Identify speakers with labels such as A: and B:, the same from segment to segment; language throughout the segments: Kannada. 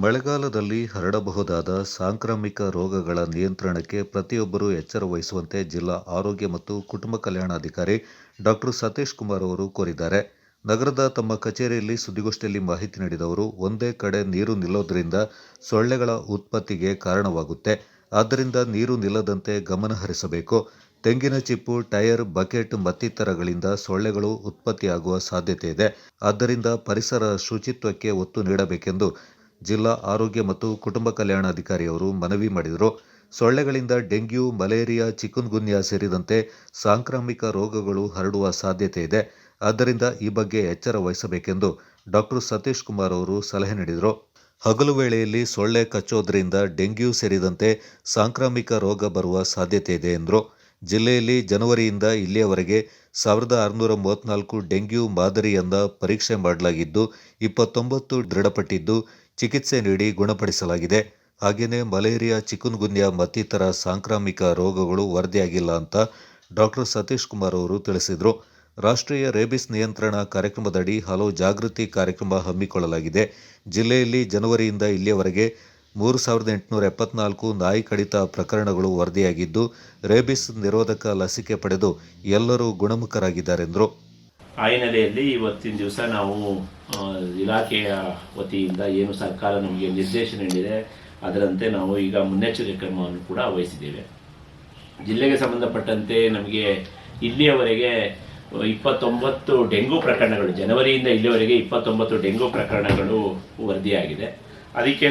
A: ಮಳೆಗಾಲದಲ್ಲಿ ಹರಡಬಹುದಾದ ಸಾಂಕ್ರಾಮಿಕ ರೋಗಗಳ ನಿಯಂತ್ರಣಕ್ಕೆ ಪ್ರತಿಯೊಬ್ಬರೂ ಎಚ್ಚರ ವಹಿಸುವಂತೆ ಜಿಲ್ಲಾ ಆರೋಗ್ಯ ಮತ್ತು ಕುಟುಂಬ ಕಲ್ಯಾಣಾಧಿಕಾರಿ ಡಾಕ್ಟರ್ ಸತೀಶ್ ಕುಮಾರ್ ಅವರು ಕೋರಿದ್ದಾರೆ. ನಗರದ ತಮ್ಮ ಕಚೇರಿಯಲ್ಲಿ ಸುದ್ದಿಗೋಷ್ಠಿಯಲ್ಲಿ ಮಾಹಿತಿ ನೀಡಿದ ಅವರು, ಒಂದೇ ಕಡೆ ನೀರು ನಿಲ್ಲೋದ್ರಿಂದ ಸೊಳ್ಳೆಗಳ ಉತ್ಪತ್ತಿಗೆ ಕಾರಣವಾಗುತ್ತೆ. ಆದ್ದರಿಂದ ನೀರು ನಿಲ್ಲದಂತೆ ಗಮನ ಹರಿಸಬೇಕು. ತೆಂಗಿನ ಚಿಪ್ಪು, ಟೈರ್, ಬಕೆಟ್ ಮತ್ತಿತರಗಳಿಂದ ಸೊಳ್ಳೆಗಳು ಉತ್ಪತ್ತಿಯಾಗುವ ಸಾಧ್ಯತೆ ಇದೆ. ಆದ್ದರಿಂದ ಪರಿಸರ ಶುಚಿತ್ವಕ್ಕೆ ಒತ್ತು ನೀಡಬೇಕೆಂದು ಜಿಲ್ಲಾ ಆರೋಗ್ಯ ಮತ್ತು ಕುಟುಂಬ ಕಲ್ಯಾಣಾಧಿಕಾರಿಯವರು ಮನವಿ ಮಾಡಿದರು. ಸೊಳ್ಳೆಗಳಿಂದ ಡೆಂಗ್ಯೂ, ಮಲೇರಿಯಾ, ಚಿಕುನ್ಗುನ್ಯಾ ಸೇರಿದಂತೆ ಸಾಂಕ್ರಾಮಿಕ ರೋಗಗಳು ಹರಡುವ ಸಾಧ್ಯತೆ ಇದೆ. ಆದ್ದರಿಂದ ಈ ಬಗ್ಗೆ ಎಚ್ಚರ ವಹಿಸಬೇಕೆಂದು ಡಾಕ್ಟರ್ ಸತೀಶ್ ಕುಮಾರ್ ಅವರು ಸಲಹೆ ನೀಡಿದರು. ಹಗಲು ವೇಳೆಯಲ್ಲಿ ಸೊಳ್ಳೆ ಕಚ್ಚೋದ್ರಿಂದ ಡೆಂಗ್ಯೂ ಸೇರಿದಂತೆ ಸಾಂಕ್ರಾಮಿಕ ರೋಗ ಬರುವ ಸಾಧ್ಯತೆ ಇದೆ ಎಂದರು. ಜಿಲ್ಲೆಯಲ್ಲಿ ಜನವರಿಯಿಂದ ಇಲ್ಲಿಯವರೆಗೆ 1634 ಡೆಂಗ್ಯೂ ಮಾದರಿಯನ್ನ ಪರೀಕ್ಷೆ ಮಾಡಲಾಗಿದ್ದು 29 ದೃಢಪಟ್ಟಿದ್ದು ಚಿಕಿತ್ಸೆ ನೀಡಿ ಗುಣಪಡಿಸಲಾಗಿದೆ. ಹಾಗೆಯೇ ಮಲೇರಿಯಾ, ಚಿಕುನ್ಗುನ್ಯಾ ಮತ್ತಿತರ ಸಾಂಕ್ರಾಮಿಕ ರೋಗಗಳು ವರದಿಯಾಗಿಲ್ಲ ಅಂತ ಡಾಕ್ಟರ್ ಸತೀಶ್ ಕುಮಾರ್ ಅವರು ತಿಳಿಸಿದರು. ರಾಷ್ಟ್ರೀಯ ರೇಬಿಸ್ ನಿಯಂತ್ರಣ ಕಾರ್ಯಕ್ರಮದಡಿ ಹಲವು ಜಾಗೃತಿ ಕಾರ್ಯಕ್ರಮ ಹಮ್ಮಿಕೊಳ್ಳಲಾಗಿದೆ. ಜಿಲ್ಲೆಯಲ್ಲಿ ಜನವರಿಯಿಂದ ಇಲ್ಲಿಯವರೆಗೆ 3874 ನಾಯಿ ಕಡಿತ ಪ್ರಕರಣಗಳು ವರದಿಯಾಗಿದ್ದು, ರೇಬಿಸ್ ನಿರೋಧಕ ಲಸಿಕೆ ಪಡೆದು ಎಲ್ಲರೂ ಗುಣಮುಖರಾಗಿದ್ದಾರೆಂದರು.
B: ಆ ಹಿನ್ನೆಲೆಯಲ್ಲಿ ಇವತ್ತಿನ ದಿವಸ ನಾವು ಇಲಾಖೆಯ ವತಿಯಿಂದ ಏನು ಸರ್ಕಾರ ನಮಗೆ ನಿರ್ದೇಶನ ನೀಡಿದೆ ಅದರಂತೆ ನಾವು ಈಗ ಮುನ್ನೆಚ್ಚರಿಕೆ ಕ್ರಮವನ್ನು ಕೂಡ ವಹಿಸಿದ್ದೇವೆ. ಜಿಲ್ಲೆಗೆ ಸಂಬಂಧಪಟ್ಟಂತೆ ನಮಗೆ ಇಲ್ಲಿಯವರೆಗೆ 29 ಡೆಂಗು ಪ್ರಕರಣಗಳು, ಜನವರಿಯಿಂದ ಇಲ್ಲಿಯವರೆಗೆ 29 ಡೆಂಗು ಪ್ರಕರಣಗಳು ವರದಿಯಾಗಿದೆ. ಅದಕ್ಕೆ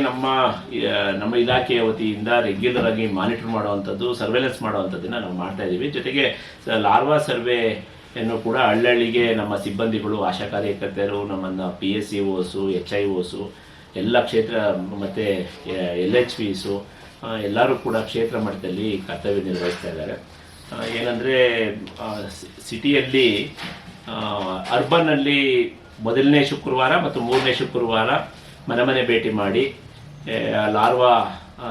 B: ನಮ್ಮ ಇಲಾಖೆಯ ವತಿಯಿಂದ ರೆಗ್ಯುಲರ್ ಆಗಿ ಮಾನಿಟರ್ ಮಾಡುವಂಥದ್ದು, ಸರ್ವೆಲೆನ್ಸ್ ಮಾಡುವಂಥದ್ದನ್ನು ನಾವು ಮಾಡ್ತಾ ಇದ್ದೀವಿ. ಜೊತೆಗೆ ಲಾರ್ವಾ ಸರ್ವೆಯನ್ನು ಕೂಡ ಹಳ್ಳಿಗೆ ನಮ್ಮ ಸಿಬ್ಬಂದಿಗಳು, ಆಶಾ ಕಾರ್ಯಕರ್ತರು, ನಮ್ಮನ್ನು PSCOs, HIOs ಎಲ್ಲ ಕ್ಷೇತ್ರ ಮತ್ತು LHVs ಎಲ್ಲರೂ ಕೂಡ ಕ್ಷೇತ್ರ ಮಟ್ಟದಲ್ಲಿ ಕರ್ತವ್ಯ ನಿರ್ವಹಿಸ್ತಾ ಇದ್ದಾರೆ. ಏನಂದರೆ ಸಿಟಿಯಲ್ಲಿ ಅರ್ಬನ್ನಲ್ಲಿ ಮೊದಲನೇ ಶುಕ್ರವಾರ ಮತ್ತು ಮೂರನೇ ಶುಕ್ರವಾರ ಮನೆ ಭೇಟಿ ಮಾಡಿ ಲಾರ್ವಾ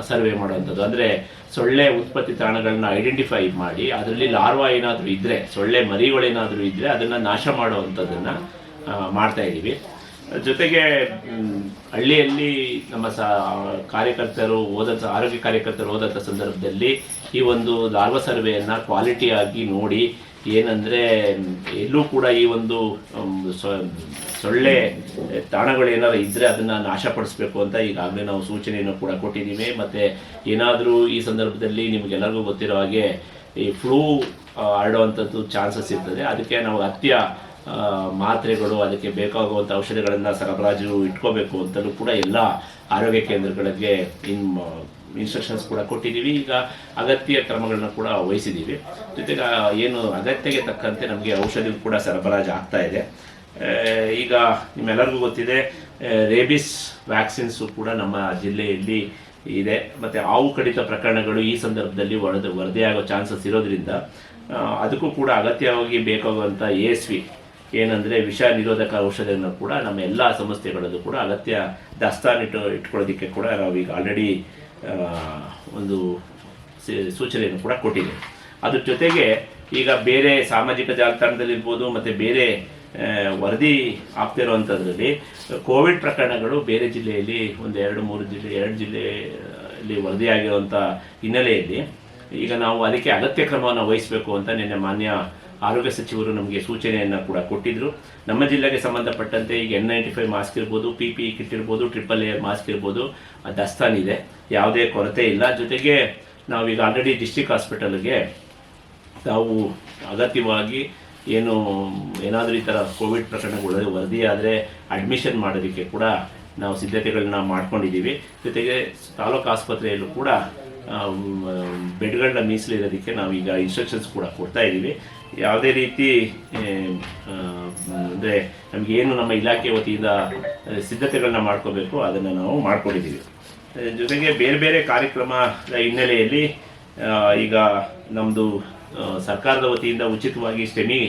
B: ಸರ್ವೆ ಮಾಡುವಂಥದ್ದು, ಅಂದರೆ ಸೊಳ್ಳೆ ಉತ್ಪತ್ತಿ ತಾಣಗಳನ್ನ ಐಡೆಂಟಿಫೈ ಮಾಡಿ ಅದರಲ್ಲಿ ಲಾರ್ವಾ ಏನಾದರೂ ಇದ್ದರೆ, ಸೊಳ್ಳೆ ಮರಿಗಳೇನಾದರೂ ಇದ್ದರೆ ಅದನ್ನು ನಾಶ ಮಾಡುವಂಥದ್ದನ್ನು ಮಾಡ್ತಾ ಇದ್ದೀವಿ. ಜೊತೆಗೆ ಹಳ್ಳಿಯಲ್ಲಿ ನಮ್ಮ ಕಾರ್ಯಕರ್ತರು ಆರೋಗ್ಯ ಕಾರ್ಯಕರ್ತರು ಹೋದಂಥ ಸಂದರ್ಭದಲ್ಲಿ ಈ ಒಂದು ಲಾರ್ವಾ ಸರ್ವೆಯನ್ನು ಕ್ವಾಲಿಟಿಯಾಗಿ ನೋಡಿ, ಏನಂದರೆ ಎಲ್ಲೂ ಕೂಡ ಈ ಒಂದು ಸೊಳ್ಳೆ ತಾಣಗಳೇನಾದ್ರು ಇದ್ದರೆ ಅದನ್ನು ನಾಶಪಡಿಸಬೇಕು ಅಂತ ಈಗಾಗಲೇ ನಾವು ಸೂಚನೆಯನ್ನು ಕೂಡ ಕೊಟ್ಟಿದ್ದೀವಿ. ಮತ್ತು ಏನಾದರೂ ಈ ಸಂದರ್ಭದಲ್ಲಿ ನಿಮಗೆಲ್ಲರಿಗೂ ಗೊತ್ತಿರೋ ಹಾಗೆ ಈ ಫ್ಲೂ ಹರಡುವಂಥದ್ದು ಚಾನ್ಸಸ್ ಇರ್ತದೆ. ಅದಕ್ಕೆ ನಾವು ಅಗತ್ಯ ಮಾತ್ರೆಗಳು, ಅದಕ್ಕೆ ಬೇಕಾಗುವಂಥ ಔಷಧಿಗಳನ್ನು ಸರಬರಾಜು ಇಟ್ಕೋಬೇಕು ಅಂತಲೂ ಕೂಡ ಎಲ್ಲ ಆರೋಗ್ಯ ಕೇಂದ್ರಗಳಿಗೆ ಇನ್ಸ್ಟ್ರಕ್ಷನ್ಸ್ ಕೂಡ ಕೊಟ್ಟಿದ್ದೀವಿ. ಈಗ ಅಗತ್ಯ ಕ್ರಮಗಳನ್ನ ಕೂಡ ವಹಿಸಿದ್ದೀವಿ. ಜೊತೆಗೆ ಏನು ಅಗತ್ಯಕ್ಕೆ ತಕ್ಕಂತೆ ನಮಗೆ ಔಷಧಿ ಕೂಡ ಸರಬರಾಜು ಆಗ್ತಾ ಇದೆ. ಈಗ ನಿಮ್ಮೆಲ್ಲರಿಗೂ ಗೊತ್ತಿದೆ, ರೇಬಿಸ್ ವ್ಯಾಕ್ಸಿನ್ಸು ಕೂಡ ನಮ್ಮ ಜಿಲ್ಲೆಯಲ್ಲಿ ಇದೆ. ಮತ್ತು ಹಾವು ಕಡಿತ ಪ್ರಕರಣಗಳು ಈ ಸಂದರ್ಭದಲ್ಲಿ ವರದಿಯಾಗೋ ಚಾನ್ಸಸ್ ಇರೋದ್ರಿಂದ ಅದಕ್ಕೂ ಕೂಡ ಅಗತ್ಯವಾಗಿ ಬೇಕಾಗುವಂಥ ASV ಏನಂದರೆ ವಿಷ ನಿರೋಧಕ ಔಷಧಿಯನ್ನು ಕೂಡ ನಮ್ಮ ಎಲ್ಲ ಸಂಸ್ಥೆಗಳಲ್ಲೂ ಕೂಡ ಅಗತ್ಯ ದಾಸ್ತಾನು ಇಟ್ಕೊಳ್ಳೋದಕ್ಕೆ ಕೂಡ ನಾವೀಗ ಆಲ್ರೆಡಿ ಒಂದು ಸೂಚನೆಯನ್ನು ಕೂಡ ಕೊಟ್ಟಿದೆ. ಅದ್ರ ಜೊತೆಗೆ ಈಗ ಬೇರೆ ಸಾಮಾಜಿಕ ಜಾಲತಾಣದಲ್ಲಿರ್ಬೋದು ಮತ್ತು ಬೇರೆ ವರದಿ ಆಗ್ತಿರುವಂಥದ್ರಲ್ಲಿ ಕೋವಿಡ್ ಪ್ರಕರಣಗಳು ಬೇರೆ ಜಿಲ್ಲೆಯಲ್ಲಿ ಒಂದು 2 ಜಿಲ್ಲೆಯಲ್ಲಿ ವರದಿಯಾಗಿರುವಂಥ ಹಿನ್ನೆಲೆಯಲ್ಲಿ ಈಗ ನಾವು ಅದಕ್ಕೆ ಅಗತ್ಯ ಕ್ರಮವನ್ನು ವಹಿಸಬೇಕು ಅಂತ ನಿನ್ನೆ ಮಾನ್ಯ ಆರೋಗ್ಯ ಸಚಿವರು ನಮಗೆ ಸೂಚನೆಯನ್ನು ಕೂಡ ಕೊಟ್ಟಿದ್ದರು. ನಮ್ಮ ಜಿಲ್ಲೆಗೆ ಸಂಬಂಧಪಟ್ಟಂತೆ ಈಗ N95 ಮಾಸ್ಕ್ ಇರ್ಬೋದು, PPE ಕಿಟ್ ಇರ್ಬೋದು, ಟ್ರಿಪಲ್ ಲೇಯರ್ ಮಾಸ್ಕ್ ಇರ್ಬೋದು, ದಾಸ್ತಾನಿದೆ, ಯಾವುದೇ ಕೊರತೆ ಇಲ್ಲ. ಜೊತೆಗೆ ನಾವೀಗ ಆಲ್ರೆಡಿ ಡಿಸ್ಟ್ರಿಕ್ಟ್ ಹಾಸ್ಪಿಟಲ್ಗೆ ನಾವು ಅಗತ್ಯವಾಗಿ ಏನಾದರೂ ಈ ಥರ ಕೋವಿಡ್ ಪ್ರಕರಣಗಳು ವರದಿಯಾದರೆ ಅಡ್ಮಿಷನ್ ಮಾಡೋದಕ್ಕೆ ಕೂಡ ನಾವು ಸಿದ್ಧತೆಗಳನ್ನ ಮಾಡ್ಕೊಂಡಿದ್ದೀವಿ. ಜೊತೆಗೆ ತಾಲೂಕು ಆಸ್ಪತ್ರೆಯಲ್ಲೂ ಕೂಡ ಬೆಡ್ಗಳನ್ನ ಮೀಸಲಿರೋದಕ್ಕೆ ನಾವೀಗ ಇನ್ಸ್ಟ್ರಕ್ಷನ್ಸ್ ಕೂಡ ಕೊಡ್ತಾ ಇದ್ದೀವಿ. ಯಾವುದೇ ರೀತಿ ಅಂದರೆ ನಮಗೇನು ನಮ್ಮ ಇಲಾಖೆ ವತಿಯಿಂದ ಸಿದ್ಧತೆಗಳನ್ನ ಮಾಡ್ಕೋಬೇಕು ಅದನ್ನು ನಾವು ಮಾಡ್ಕೊಂಡಿದ್ದೀವಿ. ಜೊತೆಗೆ ಬೇರೆ ಬೇರೆ ಕಾರ್ಯಕ್ರಮದ ಹಿನ್ನೆಲೆಯಲ್ಲಿ ಈಗ ನಮ್ಮದು ಸರ್ಕಾರದ ವತಿಯಿಂದ ಉಚಿತವಾಗಿ ಸ್ಟೆಮಿ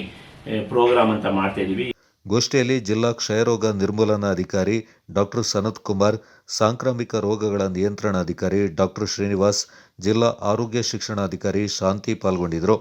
B: ಪ್ರೋಗ್ರಾಮ್ ಅಂತ ಮಾಡ್ತಾ ಇದ್ದೀವಿ.
A: ಗೋಷ್ಠಿಯಲ್ಲಿ ಜಿಲ್ಲಾ ಕ್ಷಯರೋಗ ನಿರ್ಮೂಲನಾಧಿಕಾರಿ ಡಾಕ್ಟರ್ ಸನತ್ ಕುಮಾರ್, ಸಾಂಕ್ರಾಮಿಕ ರೋಗಗಳ ನಿಯಂತ್ರಣಾಧಿಕಾರಿ ಡಾಕ್ಟರ್ ಶ್ರೀನಿವಾಸ್, ಜಿಲ್ಲಾ ಆರೋಗ್ಯ ಶಿಕ್ಷಣಾಧಿಕಾರಿ ಶಾಂತಿ ಪಾಲ್ಗೊಂಡಿದ್ದರು.